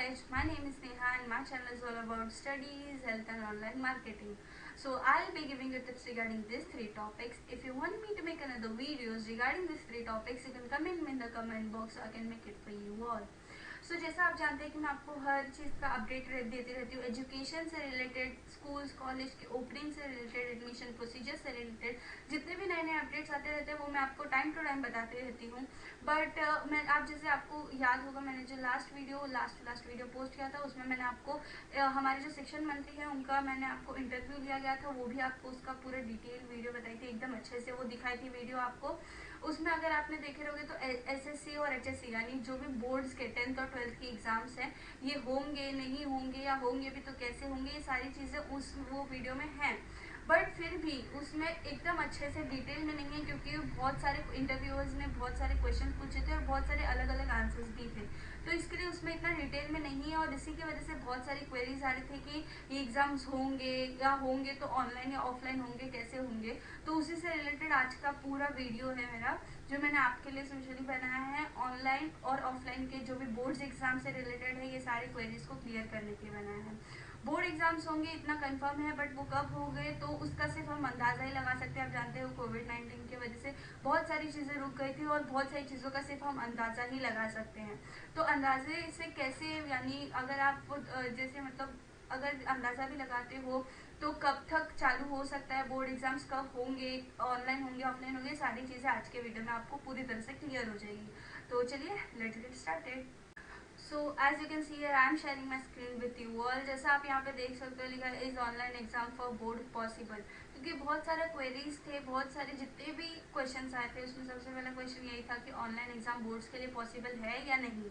guys, my name is Neha and my channel is all about studies, health and online marketing. So I'll be giving you tips regarding these three topics. If you want me to make another videos regarding these three topics, you can comment me in the comment box so I can make it for you all. So जैसा आप जानते हैं कि मैं आपको हर चीज़ का update देती रहती हूँ, एजुकेशन से रिलेटेड, स्कूल्स कॉलेज के ओपनिंग से रिलेटेड, एडमिशन प्रोसीजर से रिलेटेड जितने भी नए नए अपडेट्स आते रहते हैं वो मैं आपको टाइम टू टाइम बताती रहती हूँ. बट मैं आप जैसे आपको याद होगा, मैंने जो लास्ट वीडियो पोस्ट किया था उसमें मैंने आपको हमारे जो शिक्षण मंत्री हैं उनका मैंने आपको इंटरव्यू लिया गया था, वो भी आपको उसका पूरा डिटेल वीडियो बताई थी, एकदम अच्छे से वो दिखाई थी वीडियो आपको. उसमें अगर आपने देखे रहोगे तो एसएससी और एचएससी यानी जो भी बोर्ड्स के 10th और 12th के एग्जाम्स हैं ये होंगे नहीं होंगे या होंगे भी तो कैसे होंगे, ये सारी चीज़ें वो वीडियो में हैं. बट फिर भी उसमें एकदम अच्छे से डिटेल में नहीं है क्योंकि बहुत सारे इंटरव्यूअर्स ने बहुत सारे क्वेश्चन पूछे थे और बहुत सारे अलग अलग आंसर्स भी थे, तो इसके लिए उसमें इतना डिटेल में नहीं है. और इसी की वजह से बहुत सारी क्वेरीज आ रही थी कि ये एग्जाम्स होंगे या होंगे तो ऑनलाइन या ऑफलाइन होंगे, कैसे होंगे. तो उसी से रिलेटेड आज का पूरा वीडियो है मेरा, जो मैंने आपके लिए स्पेशली बनाया है. ऑनलाइन और ऑफलाइन के जो भी बोर्ड्स एग्जाम से रिलेटेड है ये सारी क्वेरीज को क्लियर करने के लिए बनाया है. बोर्ड एग्जाम्स होंगे इतना कंफर्म है, बट वो कब हो गए तो उसका सिर्फ हम अंदाजा ही लगा सकते हैं. आप जानते हो कोविड-19 की वजह से बहुत सारी चीज़ें रुक गई थी और बहुत सारी चीज़ों का सिर्फ हम अंदाजा ही लगा सकते हैं. तो अंदाजे से कैसे, यानी अगर आप जैसे मतलब अगर अंदाजा भी लगाते हो तो कब तक चालू हो सकता है, बोर्ड एग्जाम्स कब होंगे, ऑनलाइन होंगे ऑफलाइन होंगे, सारी चीज़ें आज के वीडियो में आपको पूरी तरह से क्लियर हो जाएगी. तो चलिए let's get started. So as you can see here I am sharing my screen with you all. जैसा आप यहाँ पे देख सकते हो लिखा है is online exam for board possible, क्योंकि बहुत सारे क्वेरीज थे, बहुत सारे जितने भी क्वेश्चंस आए थे उसमें सबसे पहला क्वेश्चन यही था कि ऑनलाइन एग्जाम बोर्ड्स के लिए पॉसिबल है या नहीं.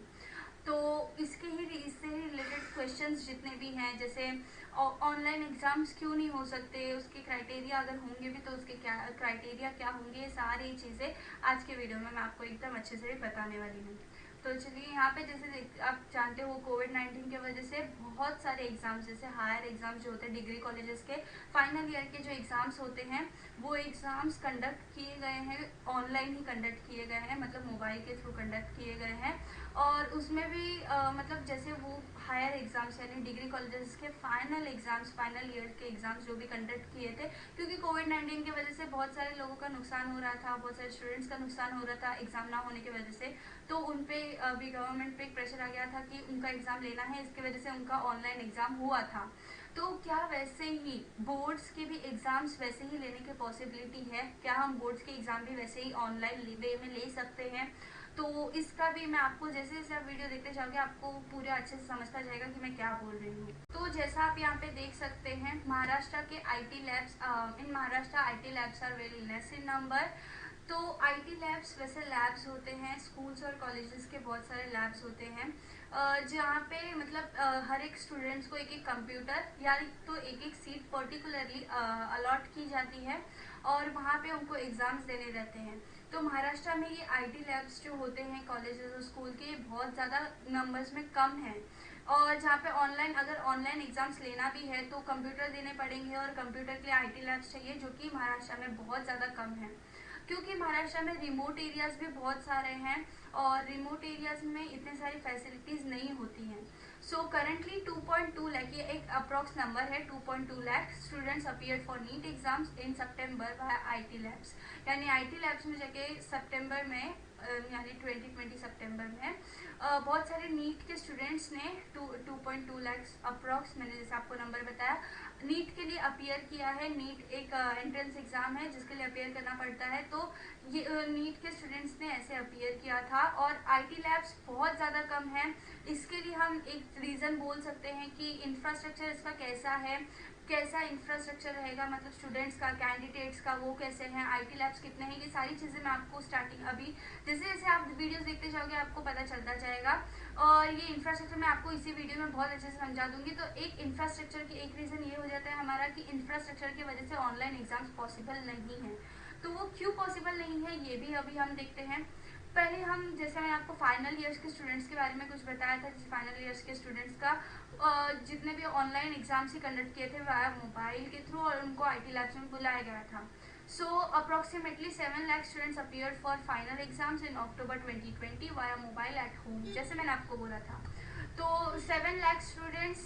तो इससे ही रिलेटेड क्वेश्चंस जितने भी हैं, जैसे ऑनलाइन एग्जाम्स क्यों नहीं हो सकते, उसके क्राइटेरिया अगर होंगे भी तो उसके क्या क्राइटेरिया क्या होंगे, ये सारी चीज़ें आज के वीडियो में मैं आपको एकदम अच्छे से बताने वाली हूँ. तो चलिए यहाँ पे जैसे आप जानते हो कोविड-19 की वजह से बहुत सारे एग्जाम्स, जैसे हायर एग्जाम्स जो होते हैं डिग्री कॉलेजेस के फाइनल ईयर के जो एग्जाम्स होते हैं वो एग्जाम्स कंडक्ट किए गए हैं, ऑनलाइन ही कंडक्ट किए गए हैं, मतलब मोबाइल के थ्रू कंडक्ट किए गए हैं. और उसमें भी मतलब जैसे वो हायर एग्जाम्स यानी डिग्री कॉलेजेस के फाइनल ईयर के एग्जाम्स जो भी कंडक्ट किए थे, क्योंकि कोविड-19 की वजह से बहुत सारे लोगों का नुकसान हो रहा था, बहुत सारे स्टूडेंट्स का नुकसान हो रहा था एग्जाम ना होने की वजह से. तो उन पे अभी गवर्नमेंट पे एक प्रेशर आ गया था कि उनका एग्जाम लेना है, इसकी वजह से उनका ऑनलाइन एग्जाम हुआ था. तो क्या वैसे ही बोर्ड्स के भी एग्जाम्स वैसे ही लेने की पॉसिबिलिटी है, क्या हम बोर्ड्स के एग्जाम भी वैसे ही ऑनलाइन वे में ले सकते हैं? तो इसका भी मैं आपको जैसे जैसे आप वीडियो देखते जाओगे आपको पूरे अच्छे से समझता जाएगा कि मैं क्या बोल रही हूँ. तो जैसा आप यहाँ पे देख सकते हैं महाराष्ट्र के IT labs, in Maharashtra IT labs are very less in number. तो आईटी लैब्स वैसे लैब्स होते हैं, स्कूल्स और कॉलेजेस के बहुत सारे लैब्स होते हैं जहाँ पे मतलब हर एक स्टूडेंट्स को एक एक कंप्यूटर या तो एक एक सीट पर्टिकुलरली अलॉट की जाती है और वहाँ पे उनको एग्जाम्स देने रहते हैं. तो महाराष्ट्र में ये आईटी लैब्स जो होते हैं कॉलेजेस और स्कूल के बहुत ज़्यादा नंबर्स में कम हैं. और जहाँ पे अगर ऑनलाइन एग्जाम्स लेना भी है तो कंप्यूटर देने पड़ेंगे और कंप्यूटर के लिए आईटी लैब्स चाहिए, जो कि महाराष्ट्र में बहुत ज़्यादा कम है, क्योंकि महाराष्ट्र में रिमोट एरियाज भी बहुत सारे हैं और रिमोट एरियाज में इतने सारी फैसिलिटीज़ नहीं होती हैं. सो करेंटली 2.2 लाख, ये एक अप्रॉक्स नंबर है, 2.2 lakh students appeared for NEET exams in September bye IT labs. यानी आईटी लैब्स में जाके सितंबर में यानी 2020 सितंबर में बहुत सारे नीट के स्टूडेंट्स ने 2.2 लाख अप्रॉक्स, मैंने जैसे आपको नंबर बताया, नीट के लिए अपीयर किया है. नीट एक एंट्रेंस एग्जाम है जिसके लिए अपीयर करना पड़ता है, तो ये नीट के स्टूडेंट्स ने ऐसे अपीयर किया था. और आईटी लैब्स बहुत ज़्यादा कम है. इसके लिए हम एक रीज़न बोल सकते हैं कि इंफ्रास्ट्रक्चर इसका कैसा इंफ्रास्ट्रक्चर रहेगा, मतलब स्टूडेंट्स का, कैंडिडेट्स का, वो कैसे हैं, आईटी लैब्स कितने हैं, ये सारी चीज़ें मैं आपको स्टार्टिंग अभी जैसे जैसे आप वीडियोस देखते जाओगे आपको पता चलता जाएगा. और ये इंफ्रास्ट्रक्चर मैं आपको इसी वीडियो में बहुत अच्छे से समझा दूंगी. तो एक इंफ्रास्ट्रक्चर की एक रीज़न ये हो जाता है हमारा कि इंफ्रास्ट्रक्चर की वजह से ऑनलाइन एग्जाम्स पॉसिबल नहीं है. तो वो क्यों पॉसिबल नहीं है ये भी अभी हम देखते हैं. पहले हम, जैसे मैंने आपको फाइनल ईयर्स के स्टूडेंट्स के बारे में कुछ बताया था, जैसे फाइनल ईयर्स के स्टूडेंट्स का जितने भी ऑनलाइन एग्जाम्स ही कंडक्ट किए थे वाया मोबाइल के थ्रू और उनको आईटी लैब्स में बुलाया गया था. So approximately 7 lakh students appeared for final exams in October 2020 via mobile at home, जैसे मैंने आपको बोला था. तो 7 लाख स्टूडेंट्स,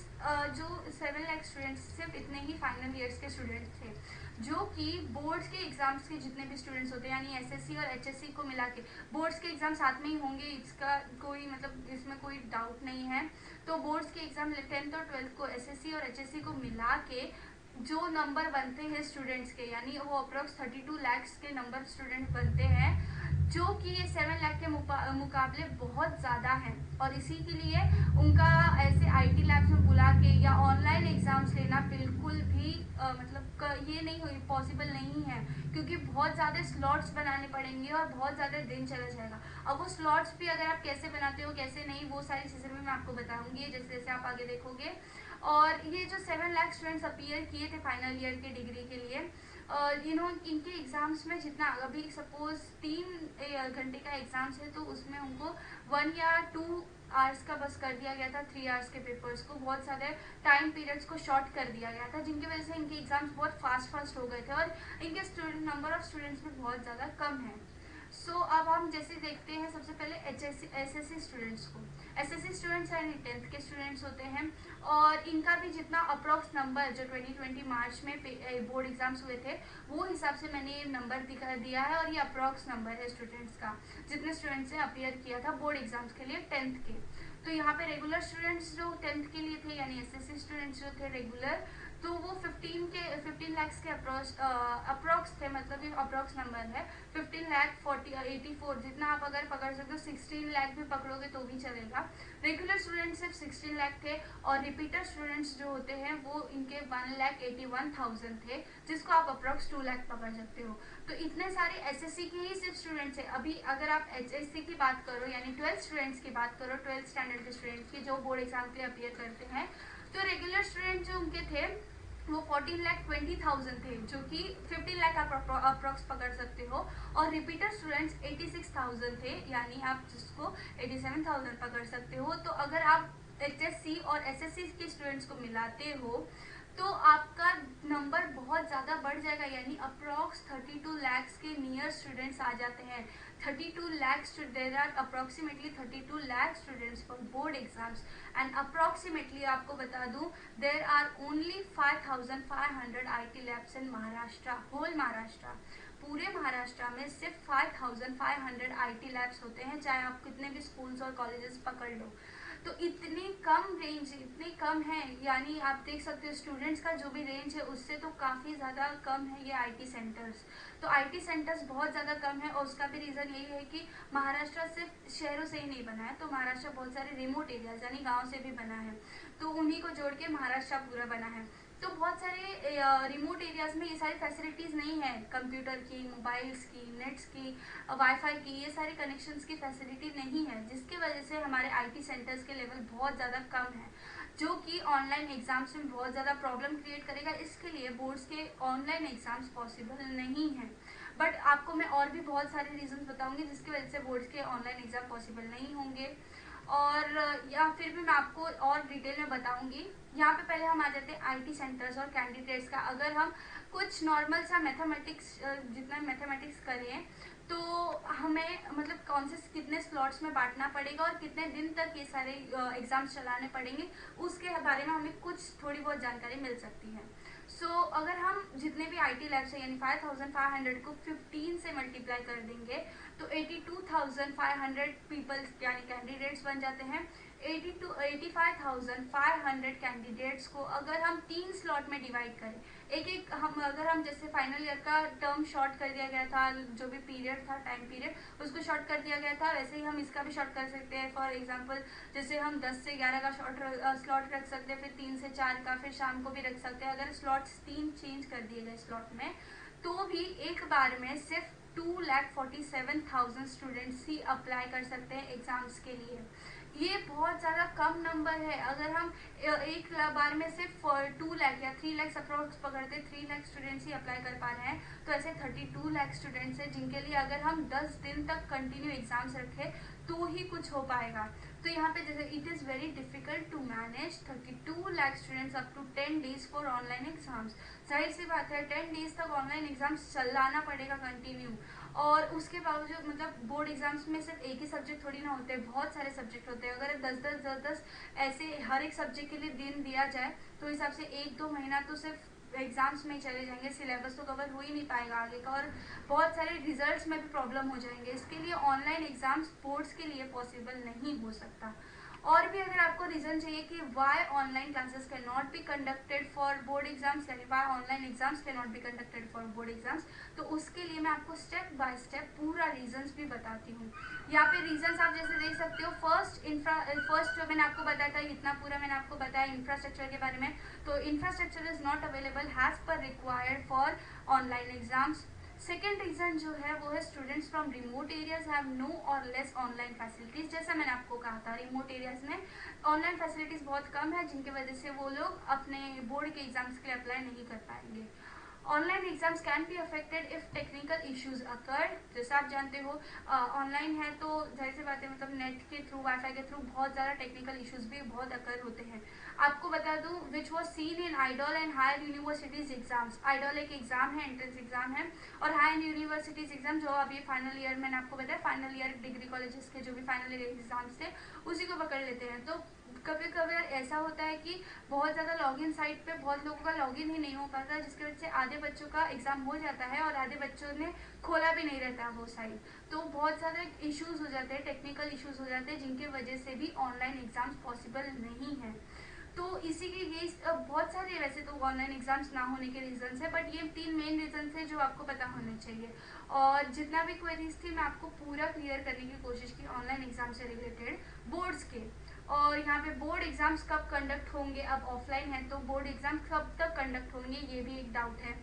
जो 7 लाख स्टूडेंट्स सिर्फ इतने ही फाइनल ईयर्स के स्टूडेंट्स थे, जो कि बोर्ड्स के एग्जाम्स के जितने भी स्टूडेंट्स होते हैं यानी एसएससी और एचएससी को मिला के, बोर्ड्स के एग्जाम साथ में ही होंगे, इसका कोई मतलब इसमें कोई डाउट नहीं है। तो बोर्ड्स के एग्जाम 10th और 12th को एसएससी और एचएससी को मिला के जो नंबर बनते हैं स्टूडेंट्स के, यानी वो अप्रोक्स 32 लाख के नंबर स्टूडेंट बनते हैं, जो कि ये 7 लाख के मुकाबले बहुत ज़्यादा है। और इसी के लिए उनका ऐसे आईटी लैब्स में बुला के या ऑनलाइन एग्जाम्स लेना बिल्कुल भी मतलब ये नहीं पॉसिबल नहीं है, क्योंकि बहुत ज़्यादा स्लॉट्स बनाने पड़ेंगे और बहुत ज़्यादा दिन चला जाएगा। अब वो स्लॉट्स भी अगर आप कैसे बनाते हो कैसे नहीं, वो सारी चीज़ें भी मैं आपको बताऊंगी जैसे जैसे आप आगे देखोगे। और ये जो 7 लाख स्टूडेंट्स अपीयर किए थे फाइनल ईयर के डिग्री के लिए, इनके एग्जाम्स में जितना अभी सपोज 3 घंटे का एग्जाम्स है तो उसमें उनको 1 या 2 आवर्स का बस कर दिया गया था, 3 आवर्स के पेपर्स को बहुत सारे टाइम पीरियड्स को शॉर्ट कर दिया गया था, जिनकी वजह से इनके एग्जाम्स बहुत फास्ट हो गए थे और इनके स्टूडेंट नंबर ऑफ स्टूडेंट्स भी बहुत ज़्यादा कम है। सो अब हम जैसे देखते हैं सबसे पहले एसएससी स्टूडेंट्स को। एसएससी स्टूडेंट्स यानी 10th के स्टूडेंट्स होते हैं और इनका भी जितना अप्रॉक्स नंबर जो 2020 मार्च में बोर्ड एग्जाम्स हुए थे वो हिसाब से मैंने ये नंबर दिखा दिया है, और ये अप्रॉक्स नंबर है स्टूडेंट्स का जितने स्टूडेंट्स ने अपीयर किया था बोर्ड एग्जाम्स के लिए 10th के। तो यहाँ पे रेगुलर स्टूडेंट्स जो 10th के लिए थे यानी एसएससी स्टूडेंट्स जो थे रेगुलर, तो वो 15 लाख के अप्रॉक्स थे, मतलब ये अप्रॉक्स नंबर है। 15 लाख 84 जितना आप अगर पकड़ सकते हो, 16 लाख भी पकड़ोगे तो भी चलेगा। रेगुलर स्टूडेंट्स सिर्फ 16 लाख थे और रिपीटर स्टूडेंट्स जो होते हैं वो इनके 1,81,000 थे, जिसको आप अप्रॉक्स 2 लाख पकड़ सकते हो। तो इतने सारे एसएससी के ही सिर्फ स्टूडेंट्स है। अभी अगर आप एचएससी की बात करो यानी 12 स्टूडेंट्स की बात करो, 12th स्टैंडर्ड के स्टूडेंट्स की जो बोर्ड एग्जाम के लिए अपीयर करते हैं, तो रेगुलर स्टूडेंट जो उनके थे वो 14,20,000 थे, जो कि 15 लाख आप अप्रॉक्स पकड़ सकते हो। और रिपीटर स्टूडेंट्स 86,000 थे, यानी आप जिसको 87,000 पकड़ सकते हो। तो अगर आप एचएससी और एसएससी के स्टूडेंट्स को मिलाते हो तो आपका नंबर बहुत ज़्यादा बढ़ जाएगा, यानी अप्रॉक्स 32 लाख के नियर स्टूडेंट्स आ जाते हैं। 32 lakh, there are approximately 32 lakh students for board exams and approximately आपको बता दूं there are only 5,500 IT labs in Maharashtra, whole Maharashtra. पूरे महाराष्ट्र में सिर्फ 5,500 आईटी लैब्स होते हैं, चाहे आप कितने भी स्कूल्स और कॉलेजेस पकड़ लो। तो इतनी कम रेंज, इतनी कम है, यानी आप देख सकते हो स्टूडेंट्स का जो भी रेंज है उससे तो काफ़ी ज़्यादा कम है ये आईटी सेंटर्स। तो आईटी सेंटर्स बहुत ज़्यादा कम है और उसका भी रीज़न यही है कि महाराष्ट्र सिर्फ शहरों से ही नहीं बना है, तो महाराष्ट्र बहुत सारे रिमोट एरियाज यानी गाँव से भी बना है, तो उन्हीं को जोड़ के महाराष्ट्र पूरा बना है। तो बहुत सारे रिमोट एरियाज में ये सारी फैसिलिटीज़ नहीं है, कंप्यूटर की, मोबाइल्स की, नेट्स की, वाईफाई की, ये सारे कनेक्शंस की फैसिलिटी नहीं है, जिसकी वजह से हमारे आईटी सेंटर्स के लेवल बहुत ज़्यादा कम है, जो कि ऑनलाइन एग्जाम्स में बहुत ज़्यादा प्रॉब्लम क्रिएट करेगा। इसके लिए बोर्ड्स के ऑनलाइन एग्जाम्स पॉसिबल नहीं है। बट आपको मैं और भी बहुत सारे रीजंस बताऊंगी जिसकी वजह से बोर्ड्स के ऑनलाइन एग्जाम पॉसिबल नहीं होंगे, और या फिर भी मैं आपको और डिटेल में बताऊंगी। यहाँ पे पहले हम आ जाते हैं आईटी सेंटर्स और कैंडिडेट्स का। अगर हम कुछ नॉर्मल सा मैथमेटिक्स, जितना मैथमेटिक्स करें तो हमें मतलब कौन से कितने स्लॉट्स में बांटना पड़ेगा और कितने दिन तक ये सारे एग्जाम्स चलाने पड़ेंगे, उसके बारे में हमें कुछ थोड़ी बहुत जानकारी मिल सकती है। सो अगर हम जितने भी आईटी लैब्स है यानी 5,500 को 15 से मल्टीप्लाई कर देंगे तो 82,500 पीपल्स यानी कैंडिडेट्स बन जाते हैं। 85,500 कैंडिडेट्स को अगर हम 3 स्लॉट में डिवाइड करें, एक अगर हम जैसे फाइनल ईयर का टर्म शॉर्ट कर दिया गया था, जो भी पीरियड था, टाइम पीरियड उसको शॉर्ट कर दिया गया था, वैसे ही हम इसका भी शॉर्ट कर सकते हैं। फॉर एग्जांपल जैसे हम 10 से 11 का स्लॉट रख सकते हैं, फिर 3 से 4 का, फिर शाम को भी रख सकते हैं। अगर स्लॉट्स 3 चेंज कर दिए गए स्लॉट में तो भी एक बार में सिर्फ 2,47,000 स्टूडेंट्स ही अप्लाई कर सकते हैं एग्जाम्स के लिए। ये बहुत ज़्यादा कम नंबर है। अगर हम एक बार में सिर्फ 2 लाख या 3 लाख अप्रोक्स पकड़ते, 3 लाख स्टूडेंट्स ही अप्लाई कर पा रहे हैं, तो ऐसे 32 लाख स्टूडेंट्स हैं जिनके लिए अगर हम 10 दिन तक कंटिन्यू एग्जाम्स रखें तो ही कुछ हो पाएगा। तो यहाँ पे जैसे it is very difficult to manage 32 lakh students up to 10 days for online exams. जाहिर सी बात है 10 डेज तक ऑनलाइन एग्जाम्स चलाना पड़ेगा कंटिन्यू, और उसके बावजूद मतलब बोर्ड एग्जाम्स में सिर्फ एक ही सब्जेक्ट थोड़ी ना होते हैं, बहुत सारे सब्जेक्ट होते हैं। अगर 10 ऐसे हर एक सब्जेक्ट के लिए दिन दिया जाए तो हिसाब से 1-2 महीना तो सिर्फ एग्जाम्स में चले जाएंगे, सिलेबस तो कवर हो ही नहीं पाएगा आगे का, और बहुत सारे रिजल्ट्स में भी प्रॉब्लम हो जाएंगे। इसके लिए ऑनलाइन एग्जाम्स बोर्ड्स के लिए पॉसिबल नहीं हो सकता। और भी अगर आपको रीजन चाहिए कि why online classes can not be conducted for board exams, यानी why online exams can not be conducted for board exams, तो उसके लिए मैं आपको स्टेप बाय स्टेप पूरा रीजंस भी बताती हूँ। यहाँ पे रीजंस आप जैसे देख सकते हो, फर्स्ट जो मैंने आपको बताया था, इतना पूरा मैंने आपको बताया इंफ्रास्ट्रक्चर के बारे में, तो infrastructure is not available as per required for online exams. Second reason जो है वो है students from remote areas have no और लेस ऑनलाइन फैसिलिटीज। जैसा मैंने आपको कहा था, रिमोट एरियाज में ऑनलाइन फैसिलिटीज बहुत कम है, जिनकी वजह से वो लोग अपने बोर्ड के एग्जाम्स के लिए अप्लाई नहीं कर पाएंगे। Online exams can be affected if technical issues occur. जैसे आप जानते हो ऑनलाइन है तो जाहिर सी बात है, मतलब नेट के थ्रू, वाईफाई के थ्रू बहुत ज़्यादा टेक्निकल इश्यूज भी बहुत अकर होते हैं। आपको बता दूं, which was seen in idol and higher universities exams. Idol एक एग्जाम है, एंट्रेंस एग्जाम है, और हायर यूनिवर्सिटीज एग्जाम जो अभी फाइनल ईयर मैंने आपको बताया, फाइनल ईयर डिग्री कॉलेजेस के जो भी फाइनल ईयर एग्जाम्स थे उसी को पकड़ लेते हैं। तो कभी कभी ऐसा होता है कि बहुत ज़्यादा लॉगिन साइट पे बहुत लोगों का लॉगिन ही नहीं हो पाता, जिसकी वजह से आधे बच्चों का एग्जाम हो जाता है और आधे बच्चों ने खोला भी नहीं रहता वो साइट। तो बहुत सारे इश्यूज हो जाते हैं, टेक्निकल इश्यूज हो जाते हैं, जिनके वजह से भी ऑनलाइन एग्जाम्स पॉसिबल नहीं है। तो इसी के ये बहुत सारे वैसे तो ऑनलाइन एग्जाम्स ना होने के रीजंस है, बट ये 3 मेन रीजंस है जो आपको पता होने चाहिए। और जितना भी क्वेरीज थी मैं आपको पूरा क्लियर करने की कोशिश की ऑनलाइन एग्जाम से रिलेटेड बोर्ड्स के। और यहाँ पे बोर्ड एग्जाम्स कब कंडक्ट होंगे, अब ऑफलाइन है तो बोर्ड एग्जाम्स कब तक कंडक्ट होंगे ये भी एक डाउट है।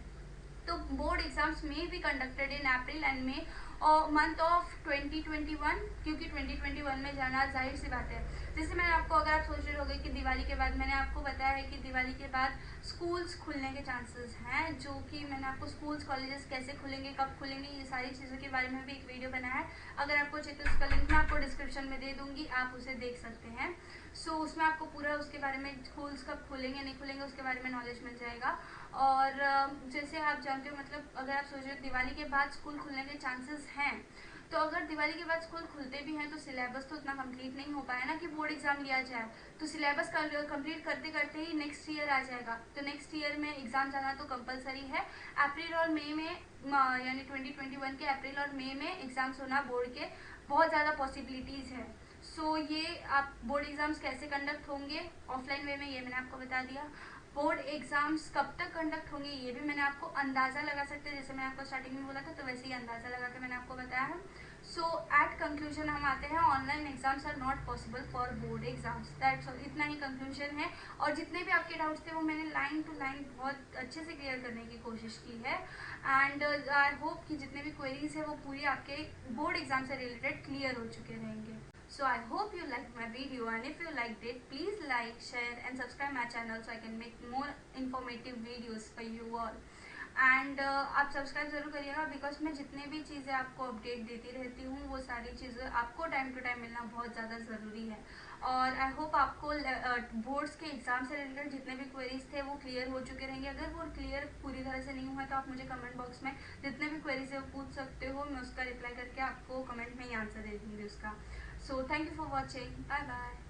तो बोर्ड एग्जाम्स में भी conducted in April and May month of 2021, क्योंकि 2021 में जाना जाहिर सी बात है। जैसे मैंने आपको, अगर आप सोच रहे होंगे कि दिवाली के बाद, मैंने आपको बताया है कि दिवाली के बाद स्कूल्स खुलने के चांसेस हैं, जो कि मैंने आपको स्कूल्स कॉलेजेस कैसे खुलेंगे, कब खुलेंगे, ये सारी चीज़ों के बारे में भी एक वीडियो बनाया है। अगर आपको चाहिए तो उसका लिंक मैं आपको डिस्क्रिप्शन में दे दूंगी, आप उसे देख सकते हैं। उसमें आपको पूरा उसके बारे में, स्कूल्स कब खुलेंगे नहीं खुलेंगे उसके बारे में नॉलेज मिल जाएगा। और जैसे आप जानते हो, मतलब अगर आप सोच रहे हो दिवाली के बाद स्कूल खुलने के चांसेस हैं, तो अगर दिवाली के बाद स्कूल खुलते भी हैं तो सिलेबस तो उतना कंप्लीट नहीं हो पाया ना कि बोर्ड एग्जाम लिया जाए। तो सिलेबस कंप्लीट करते करते ही नेक्स्ट ईयर आ जाएगा, तो नेक्स्ट ईयर में एग्जाम जाना तो कंपलसरी है। अप्रैल और मई में, यानी 2021 के अप्रैल और मई में एग्जाम्स होना बोर्ड के बहुत ज़्यादा पॉसिबिलिटीज़ है। ये आप बोर्ड एग्जाम्स कैसे कंडक्ट होंगे ऑफलाइन वे में, ये मैंने आपको बता दिया। बोर्ड एग्जाम्स कब तक कंडक्ट होंगे ये भी मैंने आपको अंदाजा लगा सकते हैं, जैसे मैंने आपको स्टार्टिंग में बोला था, तो वैसे ही अंदाजा लगा के मैंने आपको बताया है। एट कंक्लूजन हम आते हैं, online exams are not possible for board exams, that's all, इतना ही कंक्लूजन है। और जितने भी आपके डाउट्स थे वो मैंने लाइन टू लाइन बहुत अच्छे से क्लियर करने की कोशिश की है। एंड आई होप कि जितने भी क्वेरीज है वो पूरी आपके बोर्ड एग्जाम से रिलेटेड क्लियर हो चुके रहेंगे। So I hope you liked my video, and if you liked it, please like, share and subscribe my channel so I can make more informative videos for you all. And आप subscribe जरूर करिएगा, because मैं जितने भी चीज़ें आपको update देती रहती हूँ वो सारी चीज़ें आपको टाइम टू टाइम मिलना बहुत ज़्यादा ज़रूरी है। और आई होप आपको बोर्ड्स के एग्जाम से रिलेटेड जितने भी क्वेरीज थे वो क्लियर हो चुके रहेंगे। अगर वो क्लियर पूरी तरह से नहीं हुआ तो आप मुझे कमेंट बॉक्स में जितने भी क्वेरीज है वो पूछ सकते हो, मैं उसका रिप्लाई करके आपको कमेंट में ही आंसर दे दूँगी उसका। So thank you for watching, bye bye.